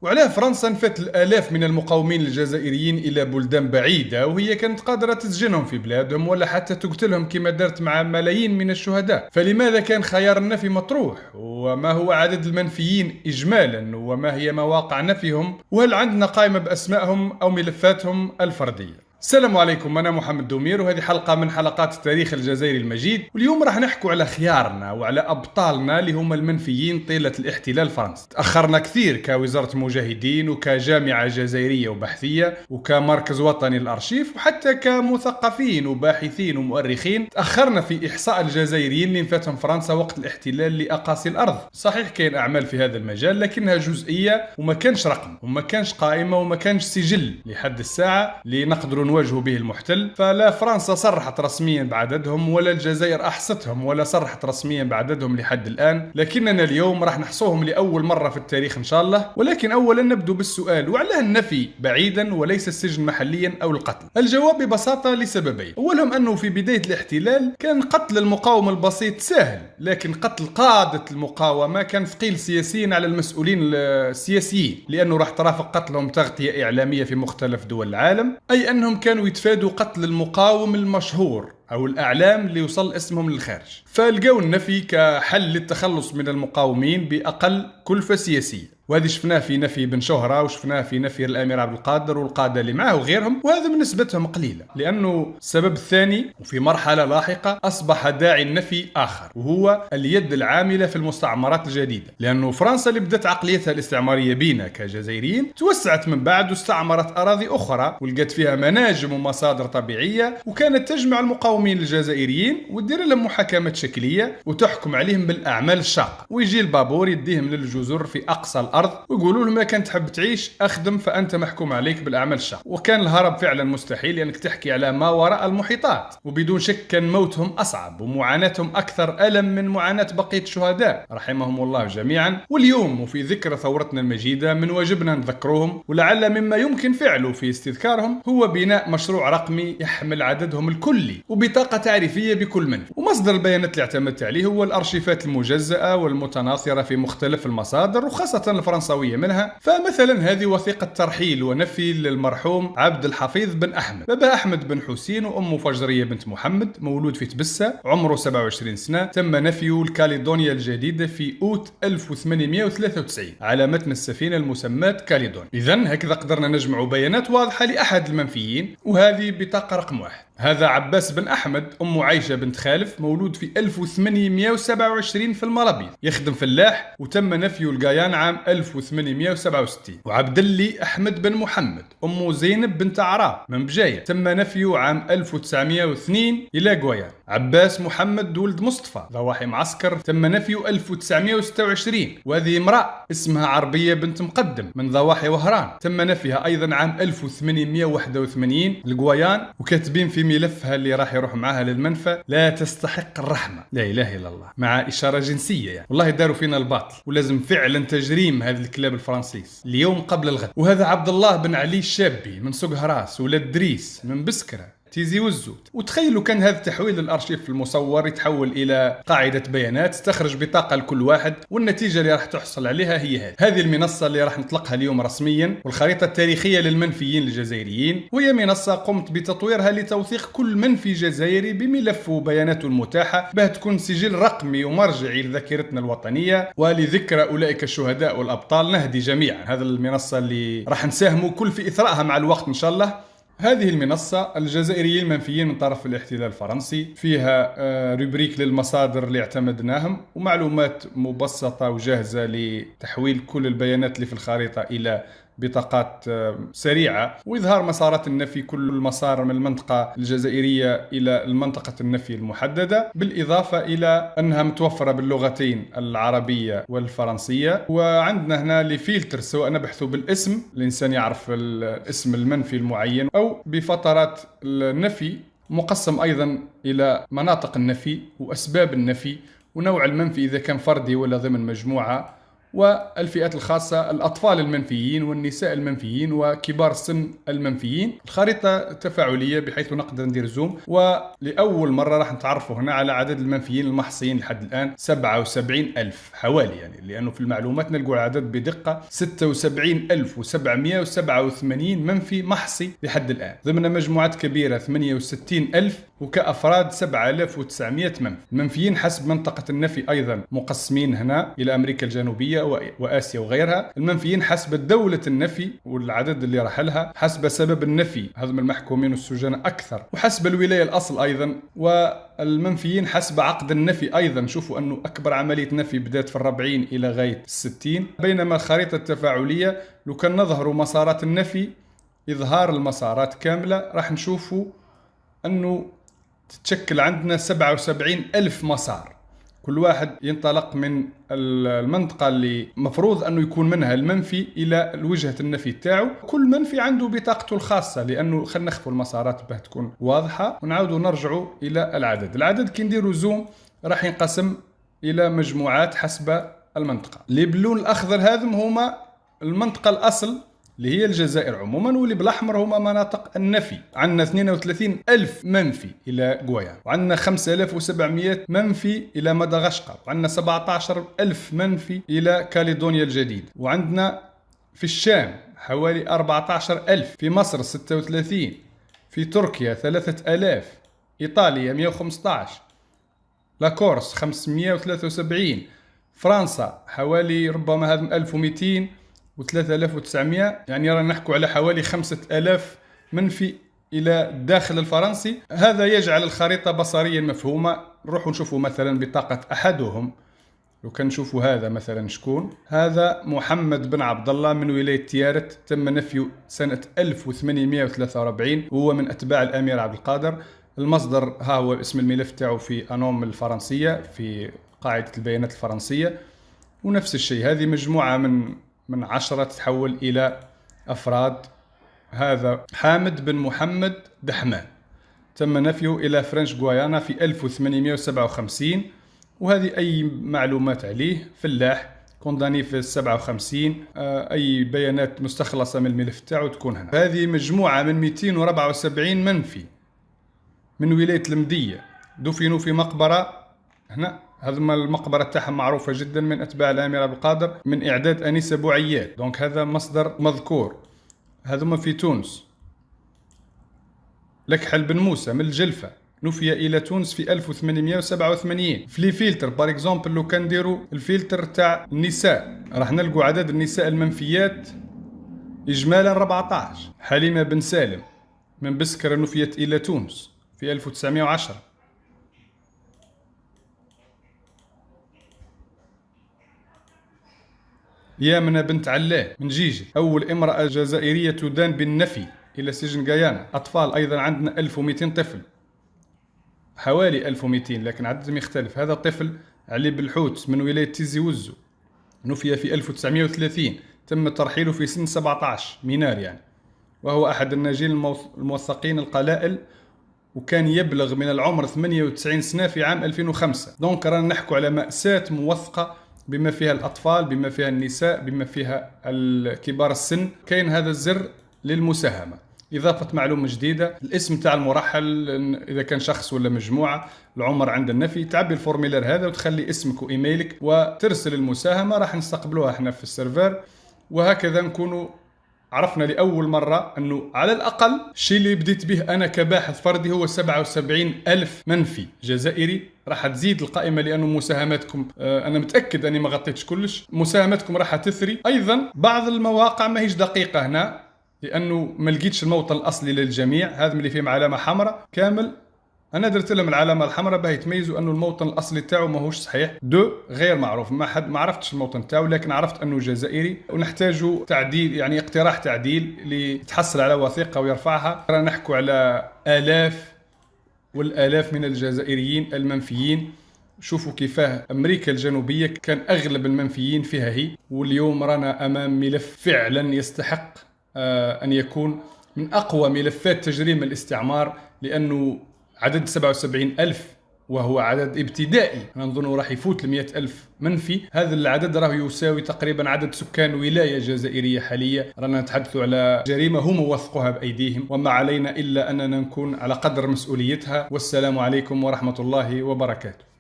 وعلاه فرنسا نفت الآلاف من المقاومين الجزائريين إلى بلدان بعيدة، وهي كانت قادرة تسجنهم في بلادهم ولا حتى تقتلهم كما دارت مع ملايين من الشهداء. فلماذا كان خيار النفي مطروح؟ وما هو عدد المنفيين إجمالا؟ وما هي مواقع نفيهم؟ وهل عندنا قائمة بأسمائهم أو ملفاتهم الفردية؟ السلام عليكم، أنا محمد دومير وهذه حلقة من حلقات التاريخ الجزائري المجيد. واليوم راح نحكوا على خيارنا وعلى أبطالنا اللي هم المنفيين طيلة الاحتلال الفرنسي. تأخرنا كثير كوزارة مجاهدين وكجامعة جزائرية وبحثية وكمركز وطني للأرشيف وحتى كمثقفين وباحثين ومؤرخين. تأخرنا في إحصاء الجزائريين اللي نفاتهم فرنسا وقت الاحتلال لأقاصي الأرض. صحيح كاين أعمال في هذا المجال لكنها جزئية وما كانش رقم وما كانش قائمة وما كانش سجل لحد الساعة لنقدروا نواجهوا به المحتل. فلا فرنسا صرحت رسميا بعددهم ولا الجزائر أحصتهم ولا صرحت رسميا بعددهم لحد الآن، لكننا اليوم راح نحصوهم لأول مرة في التاريخ إن شاء الله. ولكن أولا نبدو بالسؤال: وعلاه النفي بعيدا وليس السجن محليا أو القتل؟ الجواب ببساطة لسببين. أولهم أنه في بداية الاحتلال كان قتل المقاوم البسيط سهل، لكن قتل قادة المقاومة كان ثقيل سياسيا على المسؤولين السياسيين، لأنه راح ترافق قتلهم تغطية إعلامية في مختلف دول العالم، أي أنهم كانوا يتفادوا قتل المقاوم المشهور أو الأعلام اللي يوصل اسمهم للخارج. فلقوا النفي كحل للتخلص من المقاومين بأقل كلفة سياسية، وهذه شفناه في نفي بن شهرة وشفناه في نفي الأمير عبد القادر والقادة اللي معه وغيرهم، وهذا بنسبتهم قليلة. لأنه السبب الثاني وفي مرحلة لاحقة أصبح داعي النفي آخر، وهو اليد العاملة في المستعمرات الجديدة. لأنه فرنسا اللي بدأت عقليتها الاستعمارية بينا كجزائريين توسعت من بعد واستعمرت أراضي أخرى ولقت فيها مناجم ومصادر طبيعية، وكانت تجمع المقاومين الجزائريين وتدير لهم محاكمات شكلية وتحكم عليهم بالأعمال الشاقة، ويجي البابور يديهم للجزر في أقصى الأرض ويقولوا لهم: ما كان تحب تعيش أخدم فأنت محكوم عليك بالأعمال الشاقة. وكان الهرب فعلا مستحيل، لأنك تحكي على ما وراء المحيطات، وبدون شك كان موتهم أصعب ومعاناتهم أكثر ألم من معاناة بقية الشهداء رحمهم الله جميعا. واليوم وفي ذكرى ثورتنا المجيدة من واجبنا نذكروهم، ولعل مما يمكن فعله في استذكارهم هو بناء مشروع رقمي يحمل عددهم الكلي وبطاقة تعريفية بكل منفي. ومصدر البيانات اللي اعتمدت عليه هو الأرشيفات المجزأة والمتناثرة في مختلف المصادر وخاصة الفرنسوية منها. فمثلا هذه وثيقة ترحيل ونفي للمرحوم عبد الحفيظ بن أحمد، بابا أحمد بن حسين وأمه فجرية بنت محمد، مولود في تبسة، عمره 27 سنة، تم نفيه الكاليدونيا الجديدة في أوت 1893 على متن السفينة المسماة كاليدون. إذن هكذا قدرنا نجمع بيانات واضحة لأحد المنفيين، وهذه بطاقة رقم 1. هذا عباس بن أحمد، أمه عايشة بنت خالف، مولود في 1827 في المرابيض، يخدم فلاح وتم نفيه القايان عام 1867. وعبد الله أحمد بن محمد، أمه زينب بنت عراب من بجاية، تم نفيه عام 1902 إلى قويان. عباس محمد ولد مصطفى، ضواحي معسكر، تم نفيه 1926. وهذه امرأة اسمها عربية بنت مقدم من ضواحي وهران، تم نفيها أيضا عام 1881 لقويان، وكاتبين في ملفها اللي راح يروح معها للمنفى: لا تستحق الرحمة، لا إله إلا الله، مع إشارة جنسية. يعني والله داروا فينا الباطل، ولازم فعلا تجريم هذا الكلاب الفرنسيس اليوم قبل الغد. وهذا عبد الله بن علي الشابي من سوق هراس، ولد دريس من بسكرة تيزي والزود. وتخيلوا كان هذا تحويل الارشيف المصور يتحول الى قاعده بيانات تستخرج بطاقه لكل واحد، والنتيجه اللي راح تحصل عليها هي هذه المنصه اللي راح نطلقها اليوم رسميا، والخريطه التاريخيه للمنفيين الجزائريين. وهي منصه قمت بتطويرها لتوثيق كل منفي جزائري بملفه وبياناته المتاحه، بها تكون سجل رقمي ومرجعي لذاكرتنا الوطنيه ولذكرى اولئك الشهداء والابطال. نهدي جميعا هذه المنصه اللي راح نساهموا كل في اثرائها مع الوقت ان شاء الله. هذه المنصة الجزائريين المنفيين من طرف الاحتلال الفرنسي، فيها روبريك للمصادر اللي اعتمدناهم ومعلومات مبسطة وجاهزة لتحويل كل البيانات اللي في الخريطة إلى بطاقات سريعة، وإظهار مسارات النفي كل المسار من المنطقة الجزائرية إلى المنطقة النفي المحددة، بالإضافة إلى أنها متوفرة باللغتين العربية والفرنسية. وعندنا هنا لفلتر، سواء نبحثوا بالاسم الإنسان يعرف الاسم المنفي المعين، أو بفترات النفي، مقسم أيضا إلى مناطق النفي وأسباب النفي ونوع المنفي إذا كان فردي ولا ضمن مجموعة، والفئات الخاصة الأطفال المنفيين والنساء المنفيين وكبار السن المنفيين. الخريطة تفاعلية بحيث نقدر ندير زوم، ولأول مرة راح نتعرفوا هنا على عدد المنفيين المحصيين لحد الآن 77,000 حوالي، يعني لأنه في المعلومات نلقوا العدد بدقة 76,787 منفي محصي لحد الآن ضمن مجموعات كبيرة 68,000، وكأفراد 7,900 منفي. المنفيين حسب منطقة النفي أيضا مقسمين هنا إلى أمريكا الجنوبية وآسيا وغيرها. المنفيين حسب دولة النفي والعدد اللي رحلها، حسب سبب النفي هذم المحكومين والسجناء أكثر، وحسب الولاية الأصل أيضا. والمنفيين حسب عقد النفي أيضا، شوفوا أنه أكبر عملية نفي بدأت في 40 إلى غاية 60. بينما الخريطة التفاعلية لو كان نظهروا مسارات النفي، إظهار المسارات كاملة، راح نشوفوا أنه تتشكل عندنا 77,000 مسار، كل واحد ينطلق من المنطقة اللي مفروض أنه يكون منها المنفي إلى وجهة النفي تاعو. كل منفي عنده بطاقته الخاصة، لأنه خلينا نخفوا المسارات باه تكون واضحة، ونعودوا نرجعوا إلى العدد كي نديروا زوم راح ينقسم إلى مجموعات حسب المنطقة. اللي باللون الأخضر هذم هما المنطقة الأصل اللي هي الجزائر عموما، واللي بالاحمر هما مناطق النفي. عندنا 32,000 منفي الى غويان، وعندنا 5,700 منفي الى مدغشقر، وعندنا 17,000 منفي الى كاليدونيا الجديدة، وعندنا في الشام حوالي 14,000، في مصر 36، في تركيا 3,000، ايطاليا 115، لاكورس 573، فرنسا حوالي ربما هذم 1200 و3900، يعني رانا نحكوا على حوالي 5,000 منفي إلى الداخل الفرنسي. هذا يجعل الخريطة بصريا مفهومة. نروحوا نشوفوا مثلا بطاقة أحدهم. لو كان نشوفوا هذا مثلا، شكون هذا؟ محمد بن عبد الله من ولاية تيارت، تم نفيه سنة 1843، وهو من أتباع الأمير عبد القادر. المصدر ها هو اسم الملف تاعو في أنوم الفرنسية في قاعدة البيانات الفرنسية. ونفس الشيء هذه مجموعة من 10 تتحول إلى أفراد. هذا حامد بن محمد دحمان، تم نفيه إلى فرنش غويانا في 1857، وهذه أي معلومات عليه. فلاح كونداني في 57، أي بيانات مستخلصة من الملف تاعو تكون هنا. هذه مجموعة من 274 منفي من ولاية المدية، دفنوا في مقبرة هنا. هذا المقبرة تاعهم معروفة جدا من أتباع الأمير عبد القادر، من إعداد أنيس بوعياد، دونك هذا مصدر مذكور. هذوما في تونس. لكحل بن موسى من الجلفة، نفي إلى تونس في 1887. في لي فلتر بار اكزومبل، لو كان نديروا الفلتر تاع النساء راح نلقوا عدد النساء المنفيات إجمالا 14. حليمة بن سالم من بسكرة نفيت إلى تونس في 1910. يامنة بنت علاه من جيجي، أول امرأة جزائرية تدان بالنفي إلى سجن غيانا. أطفال أيضا عندنا 1200 طفل، حوالي 1200 لكن عددهم يختلف. هذا طفل علي بالحوت من ولاية تيزي وزو، نفي في 1930، تم ترحيله في سن 17 مينار يعني، وهو أحد الناجين الموثقين القلائل، وكان يبلغ من العمر 98 سنة في عام 2005. دونك رانا نحكوا على مأساة موثقة بما فيها الأطفال، بما فيها النساء، بما فيها الكبار السن. كاين هذا الزر للمساهمة. إضافة معلومة جديدة، الاسم تاع المرحل إذا كان شخص ولا مجموعة، العمر عند النفي. تعبي الفورميلر هذا وتخلي اسمك وإيميلك وترسل المساهمة، راح نستقبلوها احنا في السيرفر. وهكذا نكونوا عرفنا لأول مرة أنه على الأقل الشيء اللي بديت به أنا كباحث فردي هو 77,000 منفي جزائري. راح تزيد القائمة لأنه مساهماتكم أنا متأكد أني ما غطيتش كلش، مساهماتكم راح تثري. أيضا بعض المواقع ما هيش دقيقة هنا، لأنه ما لقيتش الموطن الأصلي للجميع. هذا اللي فيهم علامة حمراء كامل، أنا درت لهم العلامة الحمراء باه يتميزوا أنه الموطن الأصلي تاعو ماهوش صحيح. غير معروف، ما عرفتش الموطن تاعو، لكن عرفت أنه جزائري، ونحتاج تعديل، يعني اقتراح تعديل ليتحصل على وثيقة ويرفعها. رانا نحكوا على آلاف والآلاف من الجزائريين المنفيين. شوفوا كيفاه أمريكا الجنوبية كان أغلب المنفيين فيها هي، واليوم رانا أمام ملف فعلا يستحق أن يكون من أقوى ملفات تجريم الاستعمار، لأنه عدد 77,000 وهو عدد ابتدائي، أنا نظن راح يفوت 100,000 منفي. هذا العدد راه يساوي تقريبا عدد سكان ولاية جزائرية حالية. رانا نتحدث على جريمة هم وثقوها بأيديهم، وما علينا إلا أننا نكون على قدر مسؤوليتها. والسلام عليكم ورحمة الله وبركاته.